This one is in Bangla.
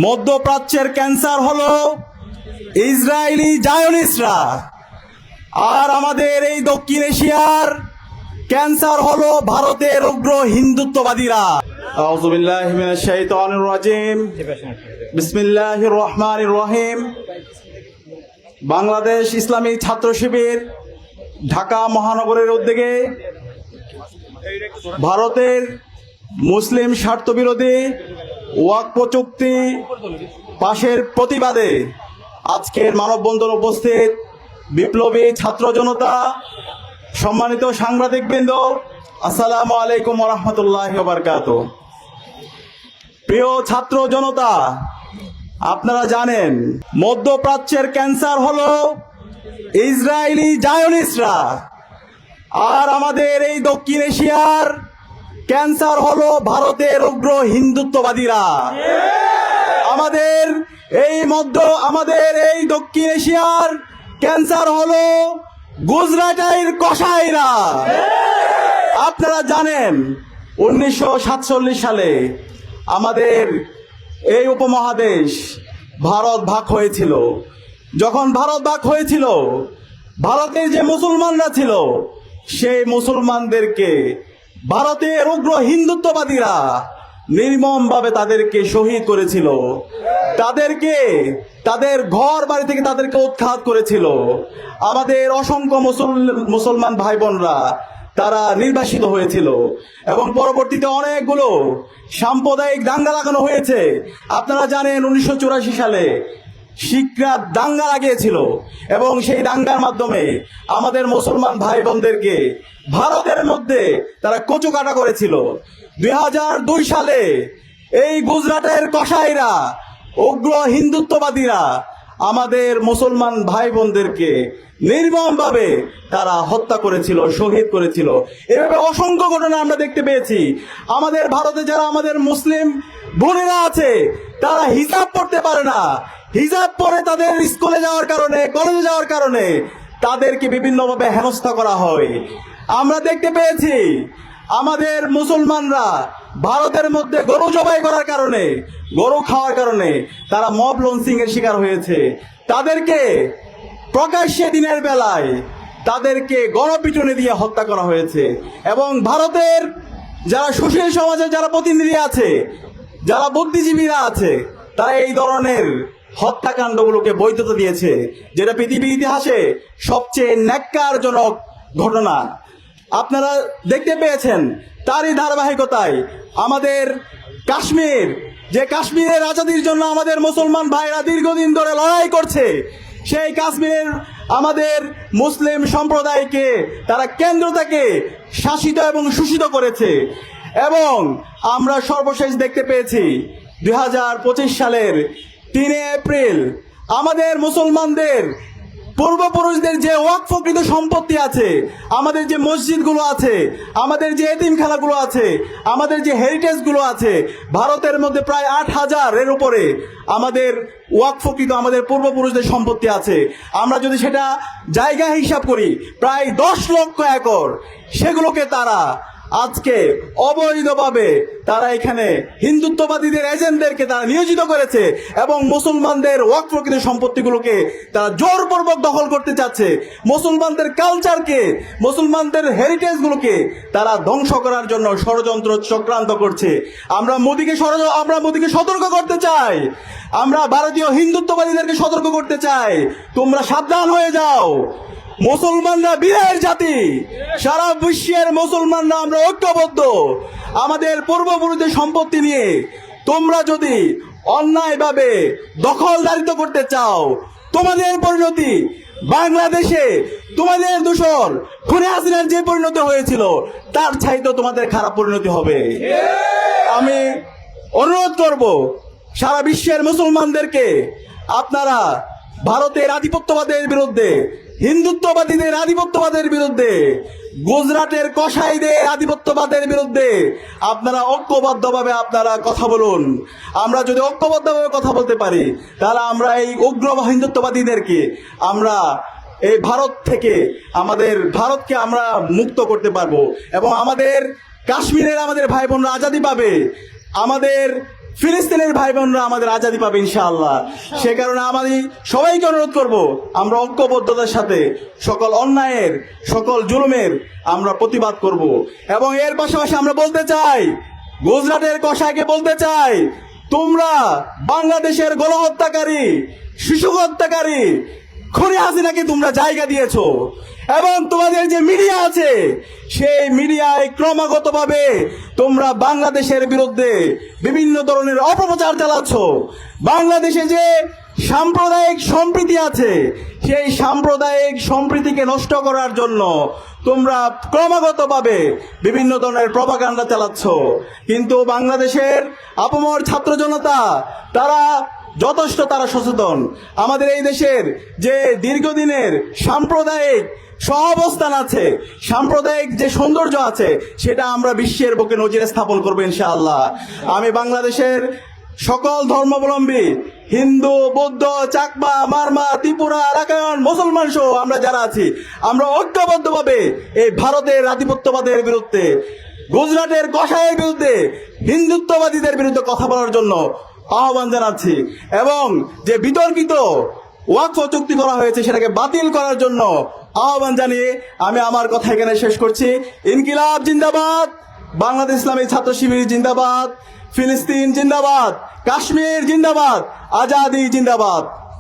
মধ্যপ্রাচ্যের ক্যান্সার হলো ইসরায়েলি জায়নিস্টরা, আর আমাদের এই দক্ষিণ এশিয়ার ক্যান্সার হলো ভারতের উগ্র হিন্দুত্ববাদীরা। আউযু বিল্লাহি মিনাশ শাইতানির রাজিম। বিসমিল্লাহির রহমানির রহিম। বাংলাদেশ ইসলামী ছাত্র শিবির ঢাকা মহানগরের উদ্যোগে ভারতের মুসলিম স্বার্থবিরোধী ওয়াকফ চুক্তি পাশের প্রতিবাদে আজকের মানববন্ধন উপস্থিত বিপ্লবী ছাত্র জনতা, সম্মানিত সাংবাদিকবৃন্দ, আসসালামু আলাইকুম ওয়া রাহমাতুল্লাহি ওয়া বারাকাতুহু। প্রিয় ছাত্র জনতা, আপনারা জানেন মধ্যপ্রাচ্যের ক্যান্সার হলো ইসরায়েলি জায়নিস্টরা, আর আমাদের এই দক্ষিণ এশিয়ার ক্যান্সার হলো ভারতের উগ্র হিন্দুত্ববাদীরা। আমাদের এই দক্ষিণ এশিয়ার ক্যান্সার হলো গুজরাটের কসাইরা। আপনারা জানেন 1947 সালে আমাদের এই উপমহাদেশ ভারত ভাগ হয়েছিল। যখন ভারত ভাগ হয়েছিল, ভারতের যে মুসলমানরা ছিল সেই মুসলমানদেরকে ভারতের উগ্র হিন্দুত্ববাদীরা নির্মমভাবে তাদেরকে শহীদ করেছিল, তাদেরকে তাদের ঘর বাড়ি থেকে তাদেরকে উৎখাত করেছিল। আমাদের অসংখ্য মুসলমান ভাই বোনরা তারা নির্বাসিত হয়েছিল এবং পরবর্তীতে অনেকগুলো সাম্প্রদায়িক দাঙ্গা লাগানো হয়েছে। আপনারা জানেন 1984 সালে শিখরা দাঙ্গা লাগিয়েছিল এবং সেই দাঙ্গার মাধ্যমে আমাদের মুসলমান ভাই বোনদেরকে ভারতের মধ্যে তারা কচুকাটা করেছিল। 2002 সালে এই গুজরাটের কসাইরা, উগ্র হিন্দুত্ববাদীরা আমাদের মুসলমান ভাই বোনদেরকে নির্মমভাবে তারা হত্যা করেছিল, শহীদ করেছিল। এভাবে অসংখ্য ঘটনা আমরা দেখতে পেয়েছি। আমাদের ভারতে যারা আমাদের মুসলিম বোনেরা আছে তারা হিজাব পড়তে পারে না। হিজাব পরে তাদের স্কুলে যাওয়ার কারণে, কলেজে যাওয়ার কারণে তাদেরকে বিভিন্নভাবে হেনস্থা করা হয়। আমরা দেখতে পেয়েছি আমাদের মুসলমানরা ভারতের মধ্যে গরু জবাই করার কারণে, গরু খাওয়ার কারণে তারা মব লঞ্চিং এর শিকার হয়েছে। তাদেরকে প্রকাশ্যে দিনের বেলায় তাদেরকে গণপিটুনি দিয়ে হত্যা করা হয়েছে। এবং ভারতের যারা সুশীল সমাজের যারা প্রতিনিধি আছে, যারা বুদ্ধিজীবীরা আছে, তারা এই ধরনের হত্যাকাণ্ডগুলোকে বৈধতা দিয়েছে, যেটা পৃথিবীর ইতিহাসে সবচেয়ে ন্যাক্কারজনক ঘটনা। আপনারা দেখতে পেয়েছেন তারই ধারাবাহিকতায় আমাদের কাশ্মীর, যে কাশ্মীরের আজাদির জন্য আমাদের মুসলমান ভাইরা দীর্ঘদিন ধরে লড়াই করছে, সেই কাশ্মীরের আমাদের মুসলিম সম্প্রদায়কে তারা কেন্দ্র থেকে শাসিত এবং শোষিত করেছে। এবং আমরা সর্বশেষ দেখতে পেয়েছি 2025 সালের 3 এপ্রিল আমাদের মুসলমানদের পূর্বপুরুষদের যে ওয়াকফকৃত সম্পত্তি আছে, আমাদের যে মসজিদগুলো আছে, আমাদের যে এতিমখানাগুলো আছে, আমাদের যে হেরিটেজগুলো আছে, ভারতের মধ্যে প্রায় 8,000-এর উপরে আমাদের ওয়াকফকৃত আমাদের পূর্বপুরুষদের সম্পত্তি আছে। আমরা যদি সেটা জায়গা হিসাব করি, প্রায় 10 লক্ষ একর, সেগুলোকে তারা আজকে অবৈধভাবে তারা এখানে হিন্দুত্ববাদীদের এজেন্টদেরকে তারা নিয়োজিত করেছে এবং মুসলমানদের ওয়াকফকৃত সম্পত্তিগুলোকে তারা জোরপূর্বক দখল করতে চাচ্ছে। মুসলমানদের কালচারকে, মুসলমানদের হেরিটেজগুলোকে তারা ধ্বংস করার জন্য ষড়যন্ত্র চক্রান্ত করছে। আমরা মোদিকে সতর্ক করতে চাই, আমরা ভারতীয় হিন্দুত্ববাদীদেরকে সতর্ক করতে চাই, তোমরা সাবধান হয়ে যাও। মুসলমানরা বীরের জাতি, সারা বিশ্বের মুসলমানরা আমরা ঐক্যবদ্ধ। আমাদের পূর্বপুরুষদের সম্পত্তি নিয়ে তোমরা যদি অন্যায়ভাবে দখলদারিত্ব করতে চাও, তোমাদের পরিণতি বাংলাদেশে তোমাদের দূষণ খুনে হাসিনার যে পরিণতি হয়েছিল তার চাইতে তোমাদের খারাপ পরিণতি হবে। আমি অনুরোধ করব সারা বিশ্বের মুসলমানদেরকে, আপনারা ভারতের আধিপত্যবাদের বিরুদ্ধে, হিন্দুত্ববাদীদের আধিপত্যবাদের বিরুদ্ধে, গুজরাটের কসাইদের আধিপত্যবাদের বিরুদ্ধে আপনারা ঐক্যবদ্ধভাবে আপনারা কথা বলুন। আমরা যদি ঐক্যবদ্ধভাবে কথা বলতে পারি, তাহলে আমরা এই উগ্র হিন্দুত্ববাদীদেরকে আমরা এই ভারত থেকে, আমাদের ভারতকে আমরা মুক্ত করতে পারবো এবং আমাদের কাশ্মীরের আমাদের ভাই বোনরা আজাদি পাবে। আমাদের ফিলিস্তিনের ভাই বোনরা আমাদের আজাদি পাবে ইনশাআল্লাহ। সে কারণে আমাদের সবাইকে অনুরোধ করব, আমরা ঐক্যবদ্ধতার সাথে সকল অন্যায়ের, সকল জুলুমের আমরা প্রতিবাদ করব। এবং এর পাশাপাশি আমরা বলতে চাই, গুজরাটের কসাইকে বলতে চাই, তোমরা বাংলাদেশের গণহত্যাকারী, শিশু হত্যাকারী খুনি হাসিনাকে তোমরা জায়গা দিয়েছো, এবং তোমাদের যে মিডিয়া আছে সেই মিডিয়ায় ক্রমাগতভাবে তোমরা বাংলাদেশের বিরুদ্ধে বিভিন্ন ধরনের অপপ্রচার চালাচ্ছ। বাংলাদেশে যে সাম্প্রদায়িক সম্প্রীতি আছে সেই সাম্প্রদায়িক সম্প্রীতিকে নষ্ট করার জন্য তোমরা ক্রমাগতভাবে বিভিন্ন ধরনের প্রপাগান্ডা চালাচ্ছ। কিন্তু বাংলাদেশের আপামর ছাত্র জনতা যথেষ্ট তারা সচেতন। আমাদের এই দেশের যে দীর্ঘদিনের সাম্প্রদায়িক সহাবস্থান আছে, সাম্প্রদায়িক যে সৌন্দর্য আছে, সেটা আমরা বিশ্বের বুকে নজির স্থাপন করবো ইনশাআল্লাহ। আমি বাংলাদেশের সকল ধর্মাবলম্বী, হিন্দু, বৌদ্ধ, চাকমা, মারমা, ত্রিপুরা, রাখাইন, মুসলমান সহ আমরা যারা আছি, আমরা ঐক্যবদ্ধভাবে এই ভারতের আধিপত্যবাদের বিরুদ্ধে, গুজরাটের কসাইয়ের বিরুদ্ধে, হিন্দুত্ববাদীদের বিরুদ্ধে কথা বলার জন্য আহ্বান জানাচ্ছি। এবং যে বিতর্কিত ওয়াকফ চুক্তি করা হয়েছে সেটাকে বাতিল করার জন্য আহ্বান জানিয়ে আমি আমার কথা এখানে শেষ করছি। ইনকিলাব জিন্দাবাদ, বাংলাদেশ ইসলামী ছাত্র শিবির জিন্দাবাদ, ফিলিস্তিন জিন্দাবাদ, কাশ্মীর জিন্দাবাদ, আজাদি জিন্দাবাদ।